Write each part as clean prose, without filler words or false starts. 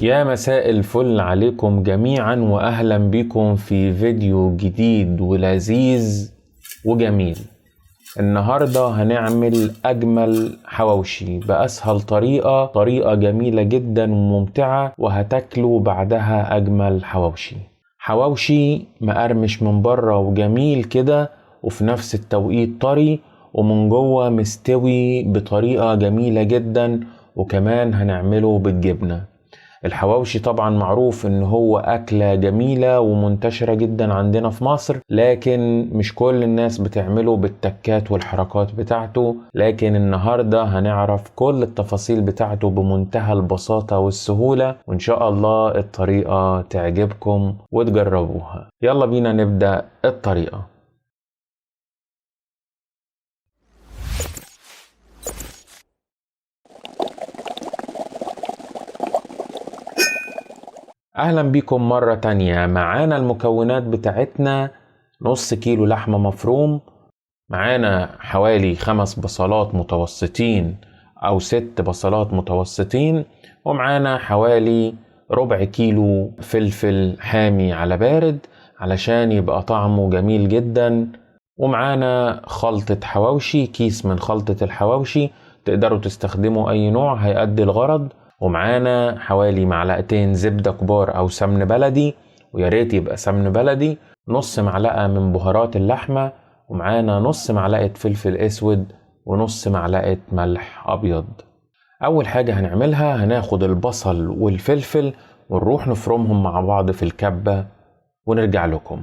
يا مساء الفل عليكم جميعا واهلا بكم في فيديو جديد ولذيذ وجميل. النهاردة هنعمل اجمل حواوشي باسهل طريقة جميلة جدا وممتعة، وهتاكلوا بعدها اجمل حواوشي مقرمش من بره وجميل كده، وفي نفس التوقيت طري ومن جوه مستوي بطريقة جميلة جدا، وكمان هنعمله بالجبنة. الحواوشي طبعا معروف ان هو اكلة جميلة ومنتشرة جدا عندنا في مصر، لكن مش كل الناس بتعمله بالتكات والحركات بتاعته. لكن النهاردة هنعرف كل التفاصيل بتاعته بمنتهى البساطة والسهولة، وان شاء الله الطريقة تعجبكم وتجربوها. يلا بينا نبدأ الطريقة. اهلا بيكم مرة تانية. معانا المكونات بتاعتنا: نص كيلو لحمة مفروم، معانا حوالي 5 بصلات متوسطين او 6 بصلات متوسطين، ومعانا حوالي ربع كيلو فلفل حامي على بارد علشان يبقى طعمه جميل جدا، ومعانا خلطة حواوشي، كيس من خلطة الحواوشي، تقدروا تستخدموا اي نوع هيأدي الغرض. ومعانا حوالي معلقتين زبدة كبار او سمن بلدي، وياريت يبقى سمن بلدي، نص معلقة من بهارات اللحمة، ومعانا نص معلقة فلفل اسود، ونص معلقة ملح ابيض. اول حاجة هنعملها هناخد البصل والفلفل ونروح نفرمهم مع بعض في الكبة ونرجع لكم.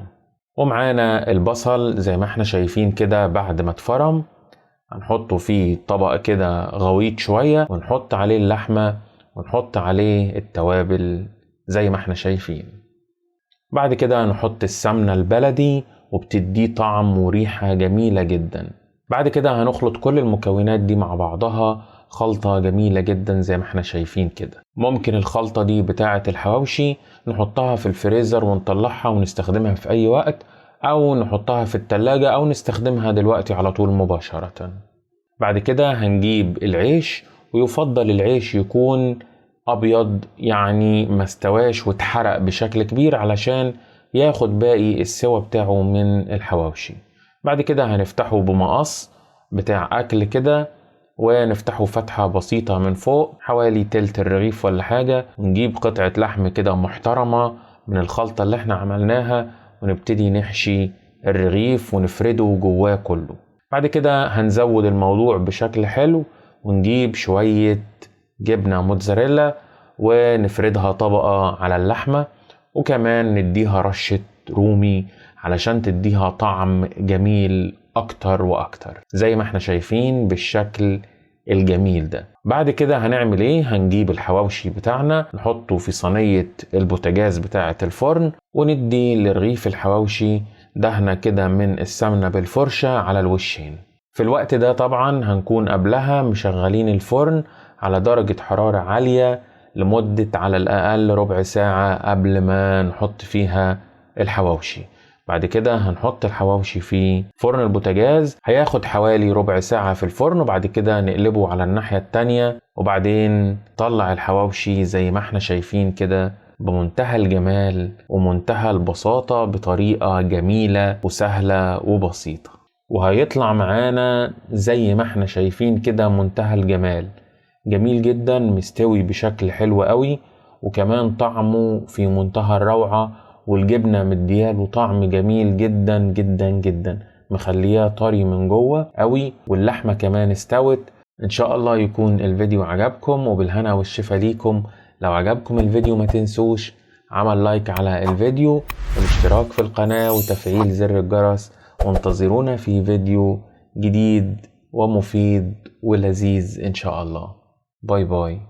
ومعانا البصل زي ما احنا شايفين كده، بعد ما اتفرم هنحطه في طبق كده غويط شوية، ونحط عليه اللحمة ونحط عليه التوابل زي ما احنا شايفين. بعد كده هنحط السمنة البلدي وبتديه طعم وريحة جميلة جدا. بعد كده هنخلط كل المكونات دي مع بعضها خلطة جميلة جدا زي ما احنا شايفين كده. ممكن الخلطة دي بتاعة الحواوشي نحطها في الفريزر ونطلعها ونستخدمها في اي وقت، او نحطها في التلاجة او نستخدمها دلوقتي على طول مباشرة. بعد كده هنجيب العيش، ويفضل العيش يكون ابيض، يعني ما استواش واتحرق بشكل كبير علشان ياخد باقي السوا بتاعه من الحواوشي. بعد كده هنفتحه بمقص بتاع اكل كده، ونفتحه فتحة بسيطة من فوق حوالي تلت الرغيف ولا حاجة، ونجيب قطعة لحم كده محترمة من الخلطة اللي احنا عملناها، ونبتدي نحشي الرغيف ونفرده جواه كله. بعد كده هنزود الموضوع بشكل حلو، ونجيب شوية جبنة موتزاريلا ونفردها طبقة على اللحمة، وكمان نديها رشة رومي علشان تديها طعم جميل اكتر واكتر زي ما احنا شايفين بالشكل الجميل ده. بعد كده هنعمل ايه؟ هنجيب الحواوشي بتاعنا نحطه في صينية البوتاجاز بتاعة الفرن، وندي لرغيف الحواوشي دهنة كده من السمنة بالفرشة على الوشين. في الوقت ده طبعا هنكون قبلها مشغلين الفرن على درجة حرارة عالية لمدة على الأقل ربع ساعة قبل ما نحط فيها الحواوشي. بعد كده هنحط الحواوشي في فرن البوتاجاز، هياخد حوالي ربع ساعة في الفرن، وبعد كده نقلبه على الناحية التانية، وبعدين طلع الحواوشي زي ما احنا شايفين كده بمنتهى الجمال ومنتهى البساطة، بطريقة جميلة وسهلة وبسيطة. وهيطلع معانا زي ما احنا شايفين كده منتهى الجمال، جميل جدا، مستوي بشكل حلو قوي، وكمان طعمه في منتهى الروعة، والجبنة مدياله طعم جميل جدا جدا جدا، مخليها طري من جوه قوي، واللحمة كمان استوت. ان شاء الله يكون الفيديو عجبكم، وبالهنا والشفا ليكم. لو عجبكم الفيديو ما تنسوش عمل لايك على الفيديو والاشتراك في القناة وتفعيل زر الجرس، وانتظرونا في فيديو جديد ومفيد ولذيذ ان شاء الله. باي باي.